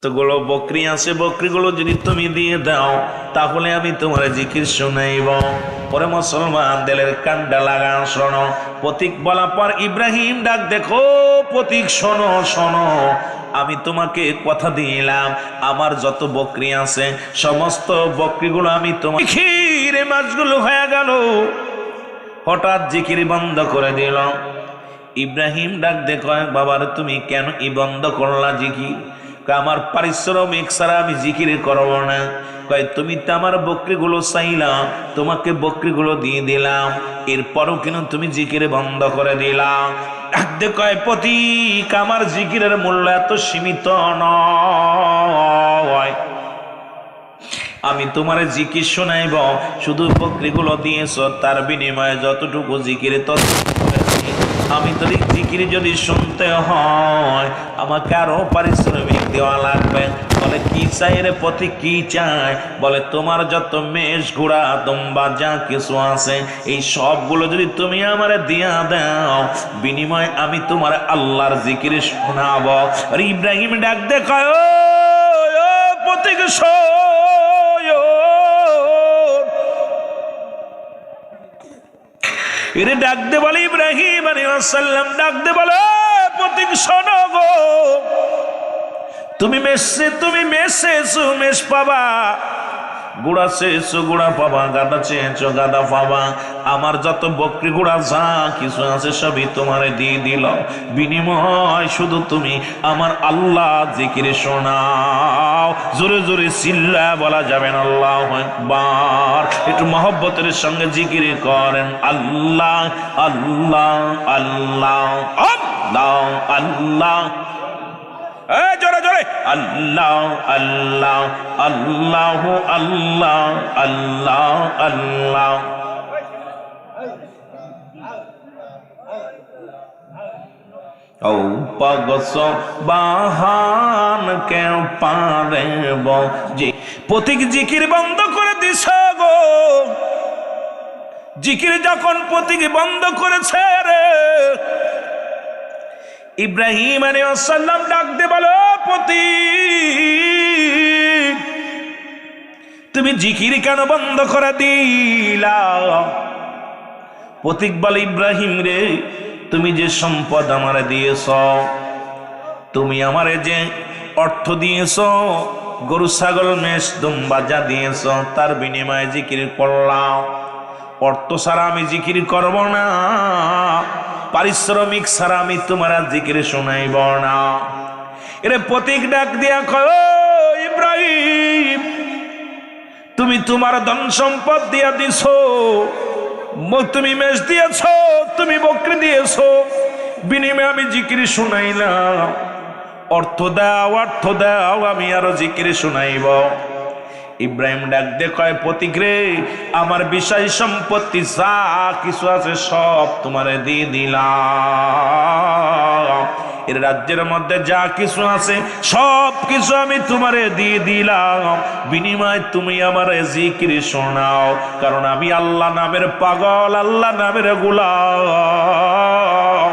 যতগুলো বকরি আছে বকরিগুলো যদি তুমি দিয়ে দাও তাহলে আমি তোমার জিকির শুনাইব। পরে মুসলমান দিলের কান্ডা লাগা শোনো। প্রতীক বলা পর ইব্রাহিম ডাক দেখো প্রতীক শোনো শোনো, আমি তোমাকে কথা দিলাম আমার যত বকরি আছে সমস্ত বকরিগুলো আমি তোমার জিকিরে মাছগুলো হয়ে গেল। হঠাৎ জিকির বন্ধ করে দিল। ইব্রাহিম ডাক দেখো বাবার তুমি কেন বন্ধ করলা জিকির? আমার পারিশ্রমিক ছাড়া আমি জিকির করব না। কয় তুমি তো আমার বকরিগুলো চাইলা, তোমাকে বকরিগুলো দিয়ে দিলাম, এরপরও কিন্তু তুমি জিকির বন্ধ করে দিলাম। কয় প্রতীক আমার জিকিরের মূল্য এত সীমিত নয়, আমি তোমার জিকির শোনাইব। শুধু বকরিগুলো দিয়েছ তার বিনিময়ে যতটুকু জিকির আমি তোর জিকির যদি শুনতে হয় আমাকে আরো পারিশ্রমিক দেওয়া লাগবে। বলে কি চাই রে পথে কি চাই? বলে তোমার যত মেষ ঘোড়া দুম্বা যা কিছু আছে এই সবগুলো যদি তুমি আমারে দিয়া দাও বিনিময়ে আমি তোমার আল্লাহর জিকির শোনাবো। আর ইব্রাহিম ডাক দেখায় ও প্রতীক এরে ডাক দে বলে ইব্রাহিম আলাইহিস সালাম ডাক দে বলে প্রতীক শোনো গো, তুমি মেসেছো মেষ পাবা, গুড়া চেয়েছো গুড়া পাবা, গাদা চেয়েছো গাদা পাবা। আমার যত বকরি গুড়া যা কিছু আছে সবই তোমারে দিয়ে দিল, বিনিময় শুধু তুমি আমার আল্লাহ জিকির শোনাও। জোরে জোরে চিল্লা বলা যাবে না আল্লাহু আকবার। একটু মহব্বতের সঙ্গে জিকির করেন আল্লাহ আল্লাহ আল্লাহ আল্লাহ আল্লাহ, জোরে জোরে আল্লাহ আল্লাহ আল্লাহ আল্লাহ আল্লাহ আল্লাহ। ও পাগস বাহান কে পারেব জি প্রতীক জিকির বন্ধ করে দিছ গো। জিকির যখন প্রতীক বন্ধ করেছে রে ইব্রাহিম আলাইহিস সালাম ডাক দে বলো প্রতীক তুমি জিকির কেন বন্ধ করে দিলা? প্রতীক বলে ইব্রাহিম রে তুমি যে সম্পদ আমারে দিয়েছ, তুমি আমারে যে অর্থ দিয়েছ, গরু ছাগল মেষ দুম্বা যা দিয়েছ তার বিনিময়ে জিকির করলাম। অর্থ ছাড়া আমি জিকির করব না, পারিশ্রমিক ছাড়া আমি তোমার জিকির শোনাইব না। এরে প্রতীক ডাক দিয়া কয় ইব্রাহিম তুমি তোমার ধন সম্পদ দিয়া দিছ, তুমি মেষ দিয়েছ, তুমি বকরি দিয়েছ, বিনিময়ে আমি জিকির শুনাইলাম। অর্থ দাও আমি আরো জিকির শুনাইব। ইব্রাহিম ডাক দে কয় প্রতীক রে আমার বিষয় সম্পত্তি যা কিছু আছে সব তোমারে দিয়ে দিলাম, এর রাজ্যের মধ্যে যা কিছু আছে সব কিছু আমি তোমারে দিয়ে দিলাম, বিনিময় তুমি আমার জিকির শোনাও। কারণ আমি আল্লাহ নামের পাগল, আল্লাহ নামের গোলাম।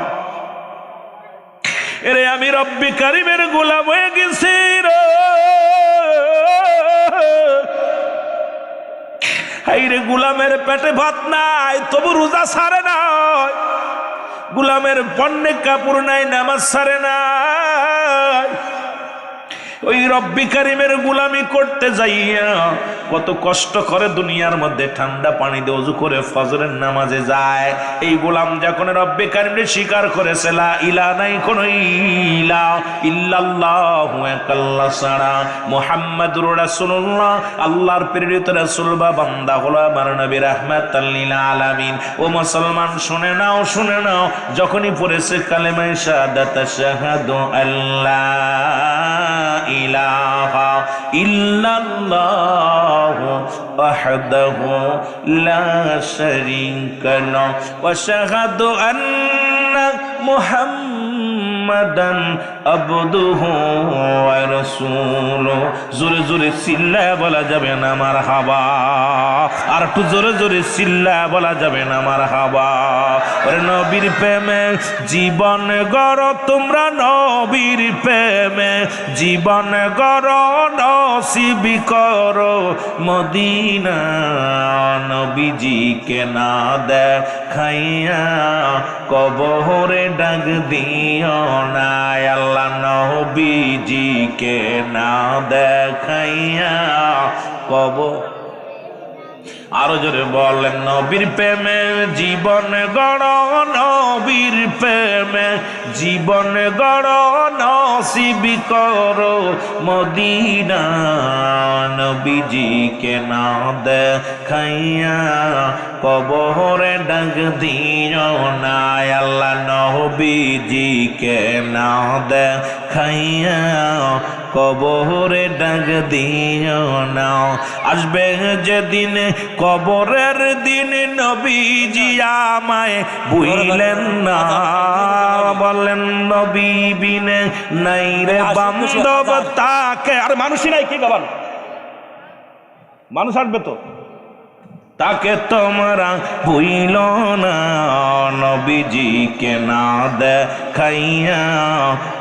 এরে আমি রব্বি কারিমের গোলাম হয়ে গেছি রে। হাইরে গুলামের পেটে ভাত নাই তবু রোজা ছাড়ে নাই, গুলামের পণ্যে কাপড় নাই নামাজ ছাড়ে নাই। ওই রব্বি কারিমের গুলামি করতে যাইয়া কত কষ্ট করে দুনিয়ার মধ্যে ঠান্ডা পানি দিয়ে ওযু করে ফজরের নামাজে যায়। এই গোলাম যখন রব্বি কারিমের স্বীকার করেছে লা ইলাহা নাই কোন ইলাহ ইল্লাল্লাহু আল্লাহ ছাড়া মুহাম্মাদুর রাসূলুল্লাহ আল্লাহর প্রেরিত রাসূল বা বান্দা হলো আমার নবী রাহমাতাল লিল আলামিন। ও মুসলমান শুনে নাও শুনে নাও, যখনই পড়েছে কালেমা শাহাদাত আশহাদু আল্লাহ ইলাহা ইল্লাল্লাহু ওয়াহদাহু লা শারীকা লাহু ওয়া আশহাদু আন্না মুহাম্মাদার মুহাম্মাদান আবদুহু ওয়া রাসূলুহু। জোরে জোরে চিল্লায় বলা যাবে না মারহাবা, আর একটু জোরে জোরে চিল্লায় বলা যাবে না মারহাবা। ওরে নবীর প্রেমে জীবন গড় তোমরা, নবীর প্রেমে জীবন গড়, নসিব করো মদিনা। নবীজিকে না দেখাইয়া কবরে ডাক দিও না, আল্লাহ নবীজিকে না দেখাইয়া কবর। আরো জোরে বলেন, নবীর প্রেমে জীবন গড়, নবীর প্রেমে জীবন গড়, নসিব করো মদিনা। নবীজিকে না দেখাইয়া কবরে ডাক দিও না, আল্লাহ নবীজিকে না দেখাইয়া কবরে ডাক দিও না। আসবে যেদিন কবরের দিন, নবীজি আমায় ভুইলেন না। বলেন নবী বিনে নাই রে বান্ধব তাকে। আর মানুষই নাই, কি গাবান মানুষ আসবে তো, তাকে তোমরা ভুইল না। নবীজিকে না দেখাইয়া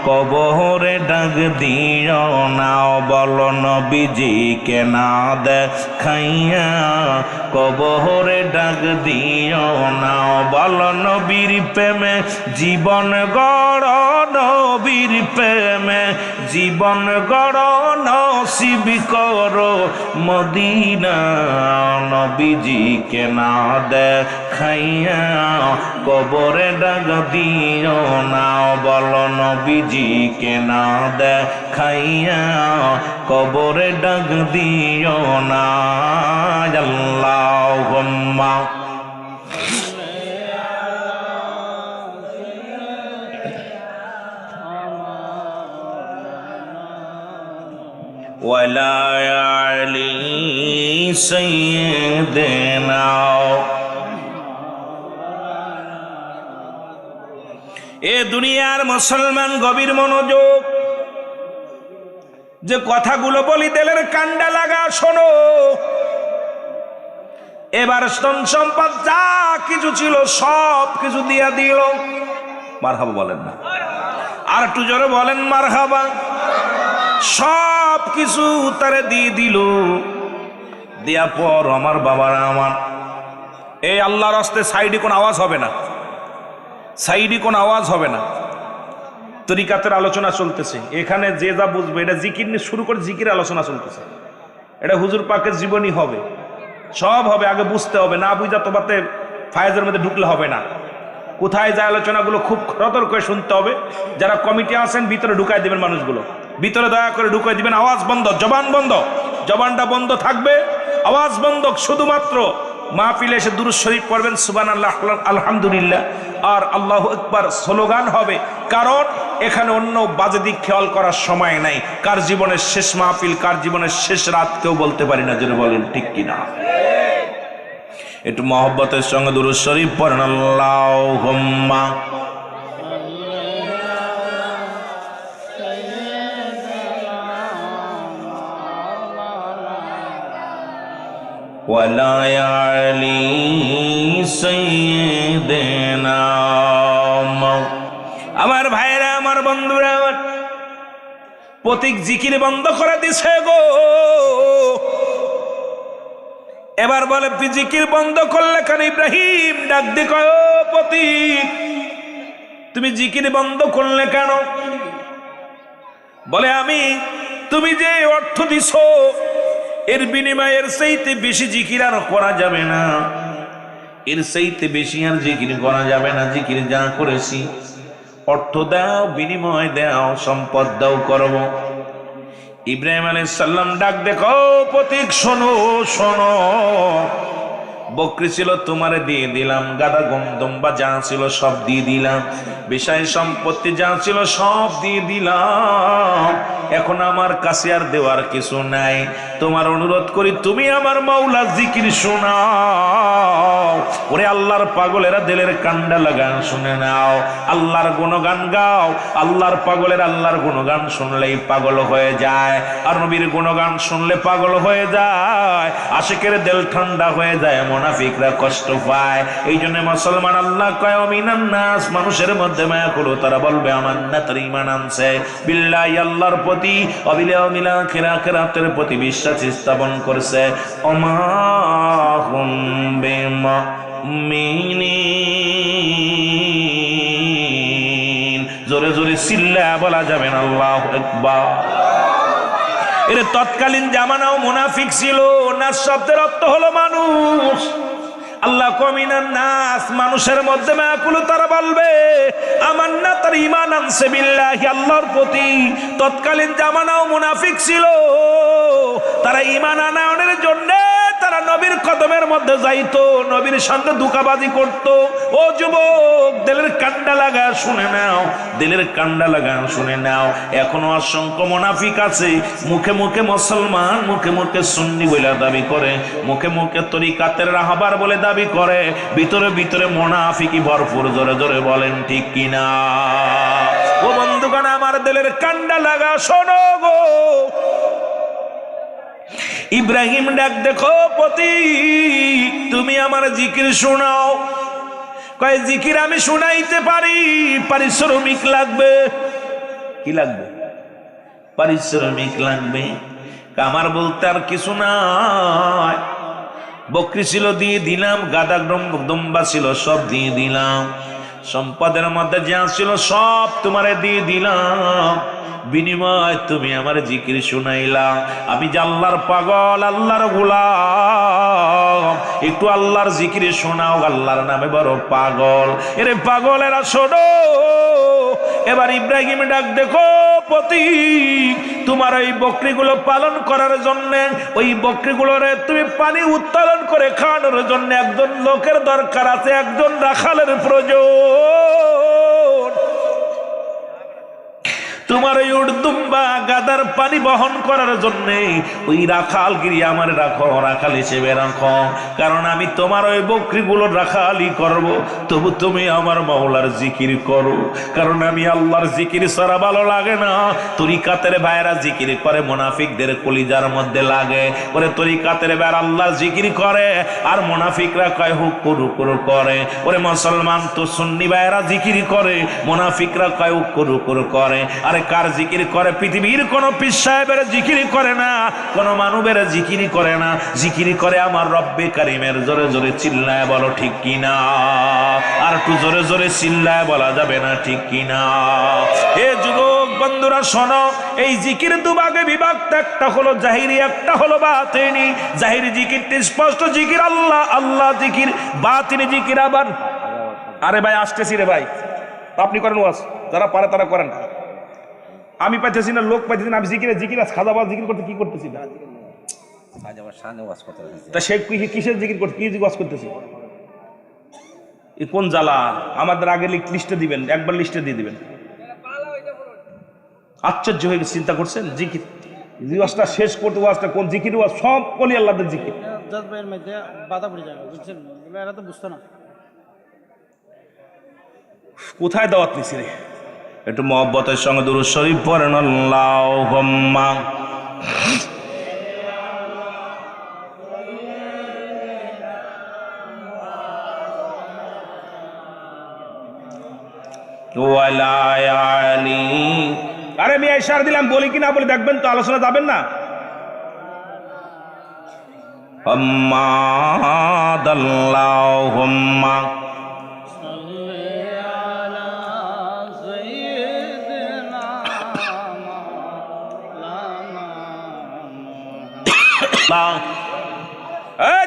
কবরে ডাক দিও না। বলো নবীজিকে না দেখাইয়া কবরে ডাক দিও না। বলো নবীর প্রেমে জীবন গড়, নবীর প্রেমে জীবন গড়, নসিব করো মদিনা। নবীজিকে না দেখাইয়া কবরে ডাক দিও না। বলো নবীজিকে না দেখাইয়া কবরে ডাক দিও না। আল্লাহুম্মা ওয়ালা আলি সাইয়্যিদিনা। এ দুনিয়ার মুসলমান গভীর মনোযোগ, যে কথাগুলো বলি দিলের কান্ডা লাগা শোনো। এবার স্তন সম্পদ যা কিছু ছিল সব কিছু দিয়া দিল। মারহাবা বলেন না, আর একটু জোরে বলেন মারহাবা। সব কিছু তারে দিয়ে দিল। দেয়া পর আমার বাবারা আমার, এই আল্লাহর রাস্তে সাইডে কোনো আওয়াজ হবে না, সাইডে কোনো আওয়াজ হবে না। তরিকাতের আলোচনা চলতেছে, এখানে যে যা বুঝবে এটা জিকির নিয়ে শুরু করে জিকির আলোচনা চলতেছে। এটা হুজুর পাকের জীবনী হবে, সব হবে, আগে বুঝতে হবে। না বুঝা তোমাতে ফায়েজের মধ্যে ঢুকলে হবে না। কোথায় যায় আলোচনাগুলো খুব খরতর করে শুনতে হবে। যারা কমিটি আছেন ভিতরে ঢুকাই দিবেন, মানুষগুলো ভিতরে দয়া করে ঢুকাই দিবেন। আওয়াজ বন্ধ, জবান বন্ধ, জবানটা বন্ধ থাকবে, আওয়াজ বন্ধ। শুধুমাত্র মাহফিলে এসে দুরূদ শরীফ পড়বেন, সুবহানাল্লাহ, আলহামদুলিল্লাহ আর আল্লাহু আকবার স্লোগান হবে। কারণ এখানে অন্য বাজে দিক খেয়াল করার সময় নাই। কার জীবনের শেষ মাহফিল, কার জীবনের শেষ রাত কেউ বলতে পারি না। যেন বলেন ঠিক কিনা? একটু মহব্বতের সঙ্গে দুরূদ শরীফ পড়েন। আল্লাহুম্মা ওয়ালা আলি সাইয়্যিদিনা। আমার ভাইরা, আমার বন্ধুরা, প্রতীক জিকির বন্ধ করে দিছে গো। এবার বলে জিকির বন্ধ করলে কেন? ইব্রাহিম ডাক দিয়ে কয়, ও প্রতীক, তুমি জিকির বন্ধ করলে কেন? বলে আমি, তুমি যে অর্থ দিছো এর বিনিময়ের চাইতে বেশি জিকির আর করা যাবে না, এর চাইতে বেশি আর জিকির করা যাবে না। জিকির যা করেছি, অর্থ দাও, বিনিময় দাও, সম্পদ দাও, করব। ইব্রাহিম আলাইহিস সালাম ডাক দেখো, প্রতীক শোনো শোনো, বকরি ছিল তোমারে দিয়ে দিলাম, গাদা গমদম্বা যা ছিল সব দিয়ে দিলাম, বিষয় সম্পত্তি যা ছিল সব দিয়ে দিলাম। এখন আমার কাছে আর দেওয়ার কিছু নাই। তোমার অনুরোধ করি তুমি আমার মাওলা জিকির শোনাও। ওরে আল্লাহর পাগলেরা দিলের কান্ডা লাগান শুনে নাও, আল্লাহর গুণগান গাও। আল্লাহর পাগলের আল্লাহর গুণগান শুনলেই পাগল হয়ে যায়, আর নবীর গুণগান শুনলে পাগল হয়ে যায়, আশিকের দিল ঠান্ডা হয়ে যায়, মুনাফিকরা কষ্ট পায়। এই জন্য মুসলমান আল্লাহ কয় মিনান নাস, মানুষের মধ্যে মায়া করো, তারা বলবে আমার না তার ঈমান আনছে, বিল্লাহি আল্লাহর প্রতি, ওয়াবিল ইয়াউমিল আখির আখিরাতের প্রতি বিশ্বাস স্থাপন করছে। ওমা হুম বিমুমিনিন, জোরে জোরে চিল্লায়া বলা যাবে না আল্লাহু আকবার। এর তৎকালীন জামানাও মুনাফিক ছিল। নাস শব্দের অর্থ হলো মানুষ। আল্লাহ কমিনান নাস, মানুষের মধ্যে মায়াকুল, তারা বলবে আমার না তার ঈমান আনছে বিল্লাহি আল্লাহর প্রতি। তৎকালীন জামানাও মুনাফিক ছিল। তারা ঈমান আনয়নের জন্য তারা নবীর কদমের মধ্যে যাইতো, নবীর সঙ্গে ধোঁকাবাজি করত। ও যুবক, দিলের কান্ডা লাগা শুনে নাও, দিলের কান্ডা লাগা শুনে নাও। এখনো অসংখ্য মুনাফিক আছে, মুখে মুখে মুসলমান, মুখে মুখে সুন্নি বলে দাবি করে, মুখে মুখে তরিকাতের রাহবার বলে দাবি করে, ভিতরে ভিতরে মুনাফিকি ভরপুর। জোরে জোরে বলেন ঠিক কিনা? ও বন্ধুগণ, আমার দিলের কান্ডা লাগা শোনো গো। ইব্রাহিম ডাক দেখো, পতি তুমি আমার জিকির শোনাও। কয় জিকির আমি শুনাইতে পারি, পারিশ্রমিক লাগবে। কি লাগবে? পারিশ্রমিক লাগবে। আমার বলতে আর কিছু নাই। বকরি ছিল দিয়ে দিলাম, গাদা দম্বা ছিল সব দিয়ে দিলাম, সম্পদের মধ্যে যা ছিল সব তোমারে দিয়ে দিলাম। বিনিময় তুমি আমার জিকির শুনাইলা। আমি যে আল্লাহর পাগল, আল্লাহর গোলাম, একটু আল্লাহর জিকির শোনাও। আল্লাহর নামে বড় পাগল। এরে পাগলেরা শোনো, এবার ইব্রাহিম ডাক দেখো, পতি তোমার ওই বকরিগুলো পালন করার জন্য, ওই বকরিগুলোরে তুমি পানি উত্তোলন করে খাওয়ানোর জন্য একজন লোকের দরকার আছে, একজন রাখালের প্রয়োজন। তোমার ওই উর্দুম্বা গাদার পানি বহন করার জন্য ওই রাখালগিরি আমার রাখো, রাখাল হিসেবে রাখো। কারণ আমি তোমার ওই বকরিগুলোর রাখালি করব। তবু তুমি আমার মাওলার জিকির করো, কারণ আমি আল্লাহর জিকির ছাড়া ভালো লাগে না। তরিকাতের ভাইরা জিকির করে, মুনাফিকদের কলিজার মধ্যে লাগে। ওরে তরিকাতের ভাইরা আল্লাহর জিকির করে, আর মুনাফিকরা কয় হুকুর হুকুর করে। ওরে মুসলমান তো সুন্নি ভাইরা জিকির করে, মুনাফিকরা কয় হুকুর হুকুর করে। আরে কার জিকির করে? পৃথিবীর কোন পীর সাহেবের জিকির করে না, কোন মানবের জিকির করে না, জিকির করে আমার রব্বে কারিমের। জোরে জোরে চিল্লায় বলো ঠিক কিনা? আর একটু জোরে জোরে চিল্লায় বলা যাবে না ঠিক কিনা? এ যুবক বন্ধুরা শোনো, এই জিকির দুভাগে বিভক্ত, একটা হলো জাহিরি, একটা হলো বাতিনি। জাহিরি জিকিরটি স্পষ্ট জিকির, আল্লাহ আল্লাহ জিকির। বাতিনি জিকির আবার, আরে ভাই আসতেছি রে ভাই, আপনি করেন ওয়াজ, যারা পারে তারা করেন। আমি পাইতেছি না, লোক পাইতেছি না। আমি জিকিরে জিকির খাজাবাজ জিকির করতে কি করতেছি না, তা সে কিসের জিকির করতে, কি ওয়াজ করতেছি? কোন জ্বালা? আমাদের আগে লিস্টে দিবেন, একবার লিস্টে দিয়ে দিবেন। আশ্চর্য হয়ে গেছে, চিন্তা করছেন জিকির ওয়াজটা শেষ করতে, ওয়াজটা কোন জিকির ওয়াজ? সব কলি আল্লাহদের জিকির। কোথায় দাওয়াত নিছি রে? একটু মহব্বতের সঙ্গে দুরূদ শরীফ পড়েন। আল্লাহুম্মা ওয়ালা আলি। আরে আমি ইশারা দিলাম, বলি কি না বলি দেখবেন তো, আলোচনা যাবেন না। আল্লাহুম্মা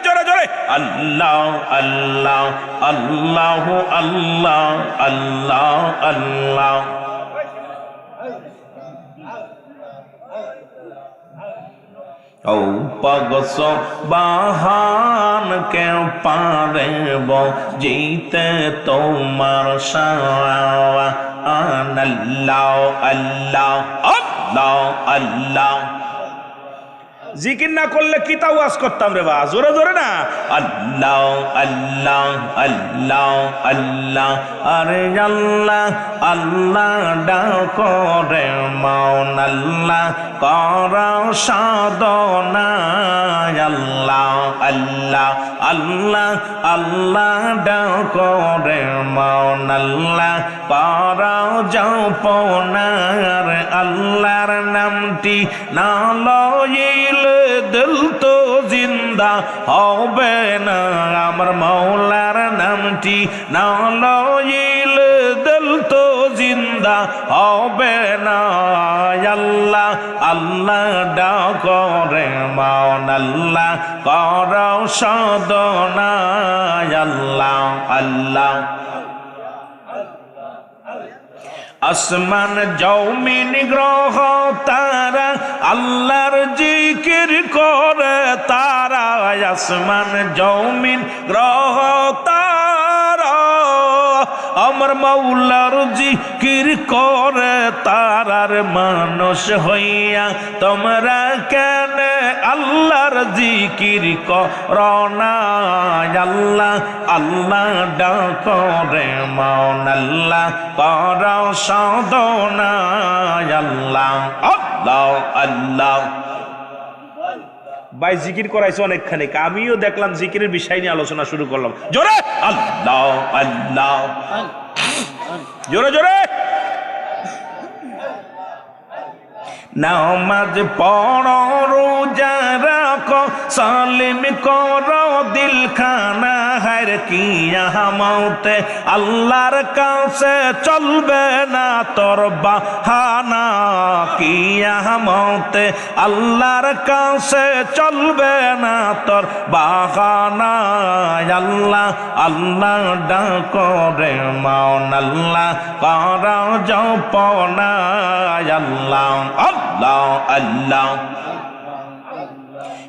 জোরে জোরে আল্লাহ আল্লাহ আল্লাহ আল্লাহ আল্লাহ আল্লাহ। ও পগস বাহান কে পারেব জিতে তোমার শাওয়া আল্লাহ আল্লাহ আল্লাহ আল্লাহ। জিকির না করলে কি তাও ওয়াজ করতাম রে বা, জোরে জোরে না। আল্লাহ আল্লাহ আল্লাহ আল্লাহ, আরে আল্লাহ আল্লাহ ডাকো রে মন, আল্লাহ কর সাধনা, আল্লাহ আল্লাহ আল্লাহ আল্লাহ ডাকো রে মন, আল্লাহ কর জপনা, আল্লাহর নামটি না লইলে দিল তো জিন্দা হবে না, আমার মৌলার নামটি না লইলে দিল তো জিন্দা হবে না, আল্লাহ আল্লাহ ডাকো রে মন, আল্লাহ কর সাধনা, আল্লাহ আল্লাহ। আসমান জমিন গ্রহ তারা আল্লাহর জিকির করে তারা, আসমান জমিন গ্রহ তারা আমার মাওলার জিকির করে তারার, মানুষ হইয়া তোমরা কেন আল্লাহর জিকির করো না, আল্লাহ আল্লাহ ডাকো রে মন, আল্লাহ করো সাধনা, আল্লাহ আল্লাহ আল্লাহ। ভাই জিকির করাইছে অনেকখানি, আমিও দেখলাম জিকিরের বিষয় নিয়ে আলোচনা শুরু করলাম। জোরে আল্লাহ আল্লাহ, জোরে জোরে। নামাজ পড়ো রোজা রাখো সালিম করো দিল খানা, হার কিয়ামতে আল্লাহর কাছে চলবে না তোর বাহানা, কিয়ামতে আল্লাহর কাছে চলবে না তোর বাহানা, আল্লাহ আল্লাহ ডাকো রে মন, আল্লাহ করো জপনা, আল্লাহ আল্লাহ আল্লাহ।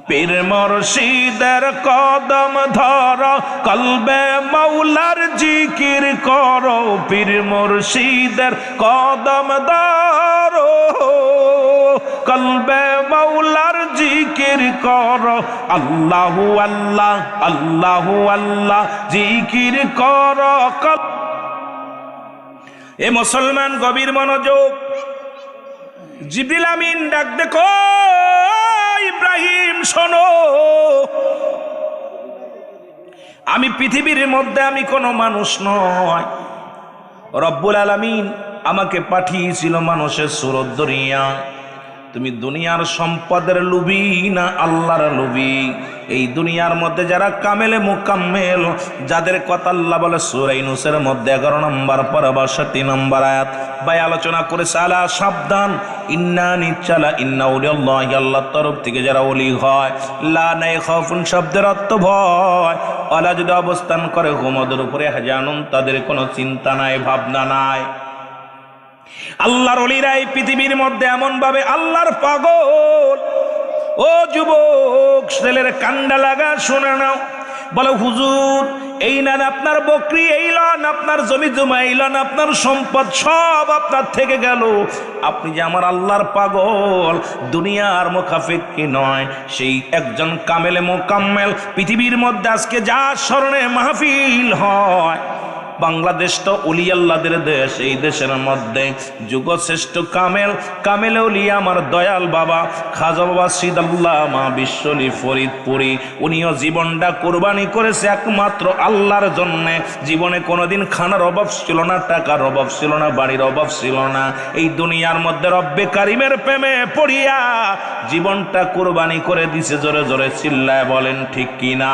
পীর মুর্শিদের কদম ধরো কলবে মাওলার জিকির করো, পীর মুর্শিদের কদম ধরো কলবে মাওলার জিকির করো, আল্লাহু আল্লাহ আল্লাহু আল্লাহ জিকির করো। এ মুসলমান গভীর মনোযোগ, জিবরিল আমিন ডাক দেখো ইব্রাহিম শোনো, আমি পৃথিবীর মধ্যে আমি কোনো মানুষ নয়, রব্বুল আলামিন আমাকে পাঠিয়েছিল মানুষের সুরত ধরিয়া। তুমি দুনিয়ার সম্পদের লোভী না আল্লাহর লোভী? এই দুনিয়ার মধ্যে যারা কামেলে মুকাম্মেল, যাদের কথা আল্লাহ বলে সূরা ইউনূসের মধ্যে 11 নম্বর পারা 62 নম্বর আয়াত, ভাই আলোচনা করেছে আলা সাবধান, ইন্না নিচালা ইন্না উলিয়াল্লাহি, আল্লাহর তরফ থেকে যারা ওলি হয়, লা নাই খাউফুন শব্দের অর্থ ভয়, আলা যদি অবস্থান করে হুমদের উপরে হাজানুন, তাদের কোনো চিন্তা নাই ভাবনা নাই। আল্লাহর ওলিরা এই পৃথিবীর মধ্যে এমন ভাবে আল্লাহর পাগল। ও যুবক ছেলের কান্ডা লাগা শুনে নাও, বলে হুজুর এই নেন আপনার বকরি, এই লন আপনার জমি জমা, এই লন আপনার সম্পদ, সব আপনার থেকে গেল। আপনি যে আমার আল্লাহর পাগল, দুনিয়ার মুখাফেক্ষি নয়, সেই একজন কামেলে মোকাম্মেল। পৃথিবীর মধ্যে আজকে যা স্মরণে মাহফিল হয়, বাংলাদেশ তো ওলি আল্লাহদের দেশ, এই দেশের মধ্যে যুগশ্রেষ্ঠ কামেল ওলি আমার দয়াল বাবা খাজা বাবা সিদাল্লাহ মা বিশ্বলি ফরিদপুরি, উনিও জীবনটা কোরবানি করেছে একমাত্র আল্লাহর জন্যে। জীবনে কোনোদিন খানার অভাব ছিল না, টাকার অভাব ছিল না, বাড়ির অভাব ছিল না। এই দুনিয়ার মধ্যে রব্বে কারিমের প্রেমে পড়িয়া জীবনটা কোরবানি করে দিছে। জোরে জোরে চিল্লায় বলেন ঠিক কিনা?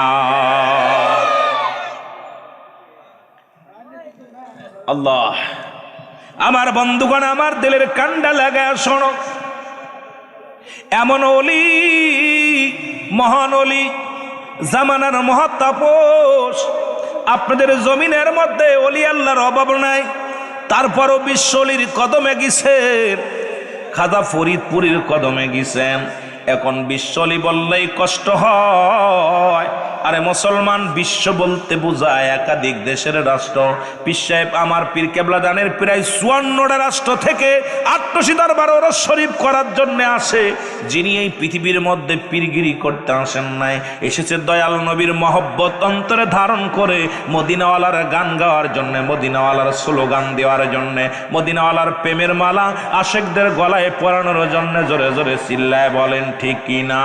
আল্লাহ, আমার বন্ধুগণ, আমার দিলের কান্ডা লাগা শোনো, এমন ওলি, মহান ওলি, জামানার মহাতাপস, আপনাদের জমিনের মধ্যে ওলি আল্লাহর অভাব নাই, তারপরও বিশ্ব ওলির কদমে গেছেন, খাজা ফরিদপুরীর কদমে গেছেন। এখন বিশ্বলি বললেই কষ্ট হয়। আরে মুসলমান বিশ্ব বলতে বোঝায় একাধিক দেশের রাষ্ট্র। পীর সাহেব আমার পীর কেবলা দানের প্রায় 54টা রাষ্ট্র থেকে 88 দরবার ওরস শরীফ করার জন্য আসে। যিনি এই পৃথিবীর মধ্যে পীরগিরি করতে আসেন নাই, এসেছে দয়াল নবীর মহব্বত অন্তরে ধারণ করে মদিনাওয়ালার গান গাওয়ার জন্য, মদিনাওয়ালার স্লোগান দেওয়ার জন্য, মদিনাওয়ালার প্রেমের মালা আশেকদের গলায় পরানোর জন্য। জোরে জোরে চিল্লায় বলেন ঠিক কিনা?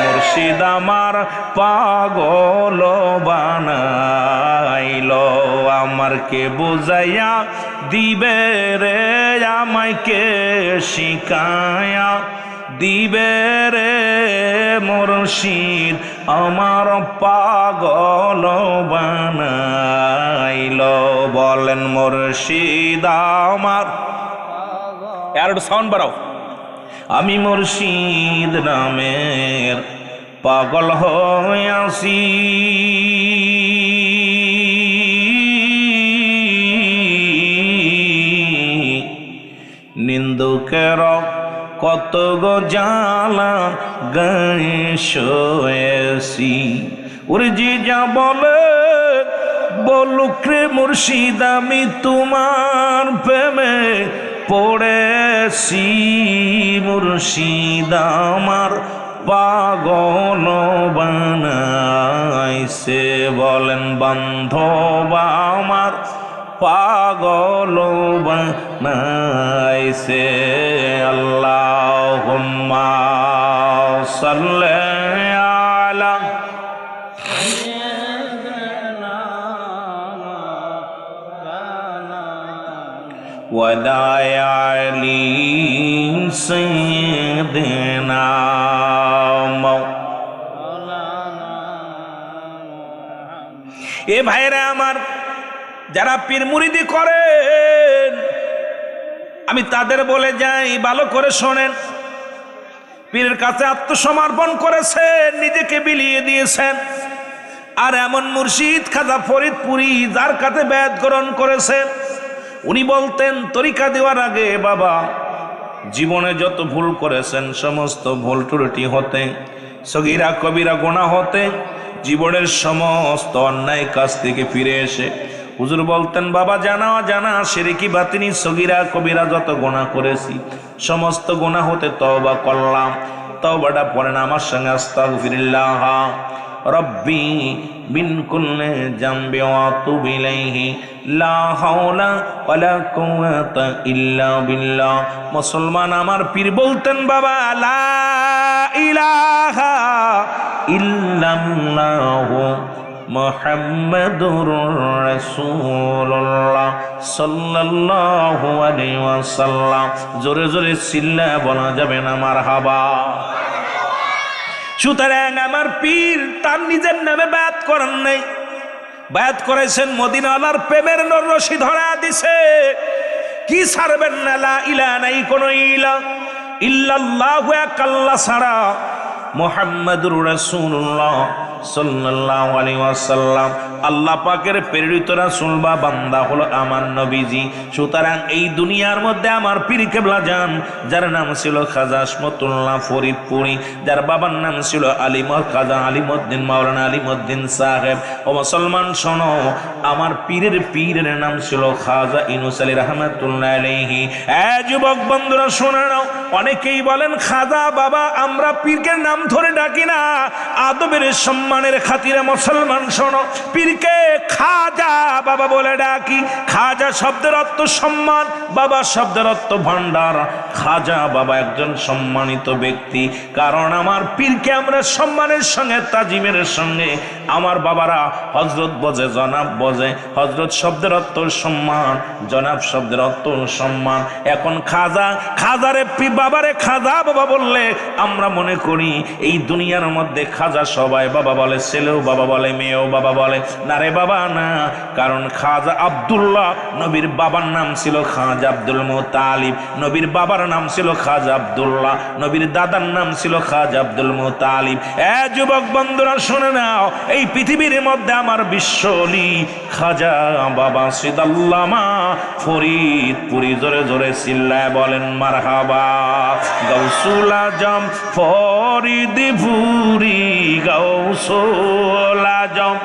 মুর্শিদ আমার পাগল বানাইলো, আমার কে বুঝাইয়া দিবে রে, আমায় কে শিখায়া দিবে রে মুর্শিদ আমার পাগল বানাইলো। বলেন মুর্শিদ আমার, আর একটু সাউন্ড বাড়াও। আমি মুর্শিদ নামের পাগল হইয়াছি, নিন্দুকের কত গো জ্বালা গায়ে শোয়েছি। ওরে যে যা বলে বলুক রে মুর্শিদ, আমি তোমার প্রেমে পড়েছি। মুর্শিদ আমার পাগল বানাইছে। বলেন বান্ধব আমার পাগল বানাইছে। আল্লাহুম্মা সাল্লি আলা ওয়ালা আলি সাইয়্যিদিনা। এ ভাইরা আমার, যারা পীর মুরিদি করেন আমি তাদের বলে যাই, ভালো করে শোনেন। পীরের কাছে আত্মসমর্পণ করেছেন, নিজেকে বিলিয়ে দিয়েছেন। আর এমন মুর্শিদ খাজা ফরিদপুরি যার কাছে বেয়াত গ্রহণ করেছেন, উনি বলতেন তরিকা দেওয়ার আগে বাবা জীবনে যত ভুল করেছেন সমস্ত ভুল ত্রুটি হতে, সগীরা কবিরা গুনাহ হতে, জীবনের সমস্ত অন্যায় কাজ থেকে ফিরে এসে হুজুর বলতেন বাবা জানা জানা শিরকি বাতিনি সগীরা কবিরা যত গুনাহ করেছি সমস্ত গুনাহ হতে তওবা করলাম। তওবাটা পড়েন আমার সঙ্গে, আস্তাগফিরুল্লাহ রব্বি মিন কুল্লি জামবি ওয়া আতুবু ইলাইহি লা হাওলা ওয়ালা কুওয়াতা ইল্লা বিল্লাহ। মুসলমান আমার পীর বলতেন বাবা লা ইলাহা ইল্লাল্লাহু মুহাম্মাদুর রাসূলুল্লাহ সাল্লাল্লাহু আলাইহি ওয়াসাল্লাম। জোরে জোরে চিল্লায় বলা যাবে না মারহাবা। সুতরাং আমার পীর তার নিজের নামে বায়াত করেন নাই, বায়াত করেছেন মদিনাওয়ালার প্রেমের রশি ধরা দিছে। কি ছাড়বেন না? লা ইলাহা নাই কোন ইলাহ ইল্লাল্লাহু এক আল্লাহ ছাড়া, মুহাম্মাদুর রাসূলুল্লাহ সাল্লাল্লাহু আলাইহি ওয়াসাল্লাম আল্লাহ পাকের প্রেরিত রাসূল বা বান্দা হলো আমার নবীজি। সুতরাং এই দুনিয়ার মধ্যে আমার পীর কেবলা জান, যার নাম ছিল খাজা আসমতুল্লাহ ফরিদপুরি, যার বাবার নাম ছিল খাজা আলিমউদ্দিন মাওলানা আলিমউদ্দিন সাহেব। ও মুসলমান শোনো, আমার পীরের নাম ছিল খাজা ইউনূস আলী রাহমাতুল্লাহ আলাইহি। যুবক বন্ধুরা শুনে নাও, অনেকেই বলেন খাজা বাবা, আমরা পীরকে নাম ধরে ডাকি না, আদবের সম্মানের খাতিরে। মুসলমান শোনো, পীরকে খাজা বাবা বলে ডাকি। খাজা শব্দের অর্থ সম্মান, বাবা শব্দের অর্থ ভান্ডার। খাজা বাবা একজন সম্মানিত ব্যক্তি, কারণ আমার পীরকে আমরা সম্মানের সঙ্গে তাজিমের সঙ্গে আমার বাবারা হযরত বজে, জনাব বজে। হযরত শব্দের অর্থ সম্মান, জনাব শব্দের অর্থ সম্মান। এখন খাজারে বাবারে খাজা বাবা বললে আমরা মনে করি এই দুনিয়ার মধ্যে খাজা সবাই বাবা বলে, ছেলেও বাবা বলে, মেয়েও বাবা বলে। না রে বাবা না, কারণ খাজা আব্দুল্লাহ নবীর বাবার নাম ছিল খাজা আব্দুল মুতালিব, নবীর বাবার নাম ছিল খাজা আব্দুল্লাহ, নবীর দাদার নাম ছিল খাজা আব্দুল মুতালিব। যুবক বন্ধুরা শুনে নাও, এই পৃথিবীর মধ্যে আমার বিশ্বলি খাজা বাবা সিদ আল্লামা ফরিদপুরি। জোরে জোরে চিল্লায় বলেন মারহাবা। গৌসুল আজম ফরিদ ভুরি গৌসুল আজম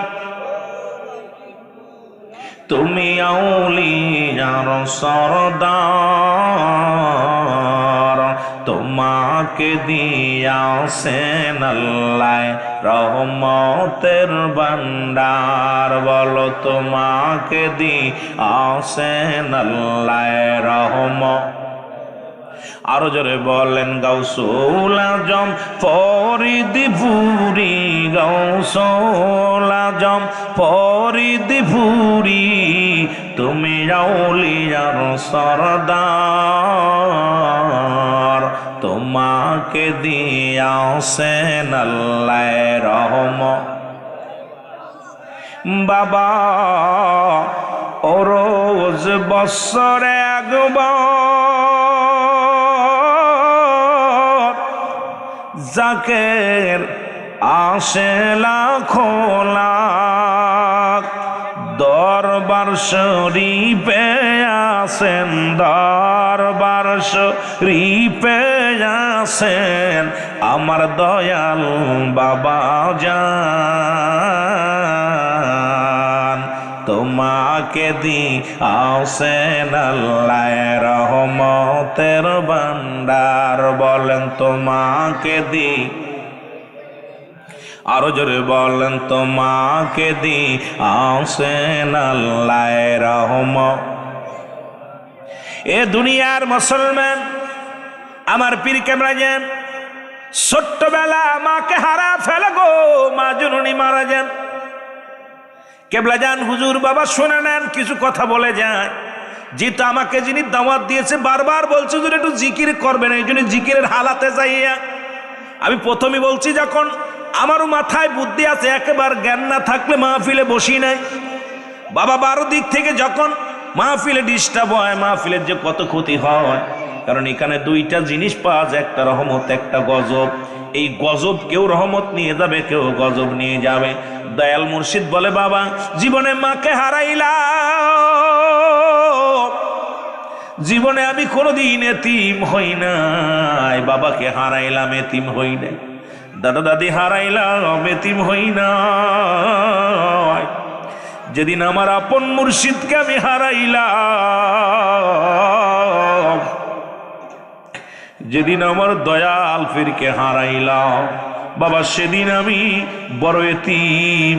তুমি আউলিয়ার সরদার তোমাকে দিয়াছেন আল্লাহ রহমতের ভান্ডার বলো তোমাকে দিয়াছেন আল্লাহ রহমত আরো জোরে বলেন গাউসুল আজম ফরিদ ভুরি গাউসুল আজম ফরিদ ভুরি তুমি আউলিয়ার সরদার তোমাকে দিয়াছেন আল্লাহ রহমত বাবা ও রোজ বৎসরে একবার জাকের আসে লাখো লাখ দরবার শরীফে আসেন দরবার শরীফে আসেন আমার দয়াল বাবা জান তোমাকে দিয়াছেন আল্লাহ রহমতের ভান্ডার বলেন তোমাকে আরো জোরে বলেন তোমাকে দিয়াছেন আল্লাহ রহমত এ দুনিয়ার মুসলমান আমার পীর কেমরা যান ছোট্টবেলা মাকে হারা ফেলে গো মা জননী মারা যান কেবলা যান হুজুর বাবা শুনে নেন কিছু কথা বলে যায় যেহেতু আমাকে যিনি দাওয়াত দিয়েছে বারবার বলছে হুজুর একটু জিকির করবেন এই জন্য জিকিরের হালাতে যাইয়া আমি প্রথমে বলছি যখন আমারও মাথায় বুদ্ধি আছে একেবারে জ্ঞান না থাকলে মাহফিলে বসি নাই বাবা 12 দিক থেকে যখন মাহফিলে ডিস্টার্ব হয় মাহফিলের যে কত ক্ষতি হয় কারণ এখানে দুইটা জিনিস পাওয়া যায় একটা রহমত একটা গজব এই গজব কেউ রহমত নিয়ে যাবে কেউ গজব নিয়ে যাবে দয়াল মুর্শিদ বলে বাবা জীবনে মাকে হারাইলাম জীবনে আমি কোনোদিন এতিম হই নাই বাবাকে হারাইলাম এতিম হই নাই দাদা দাদি হারাইলাম এতিম হই নাই যেদিন আমার আপন মুর্শিদকে আমি হারাইলাম যেদিন আমার দয়াল পীরকে হারাইলাম বাবা সেদিন আমি বড় এতিম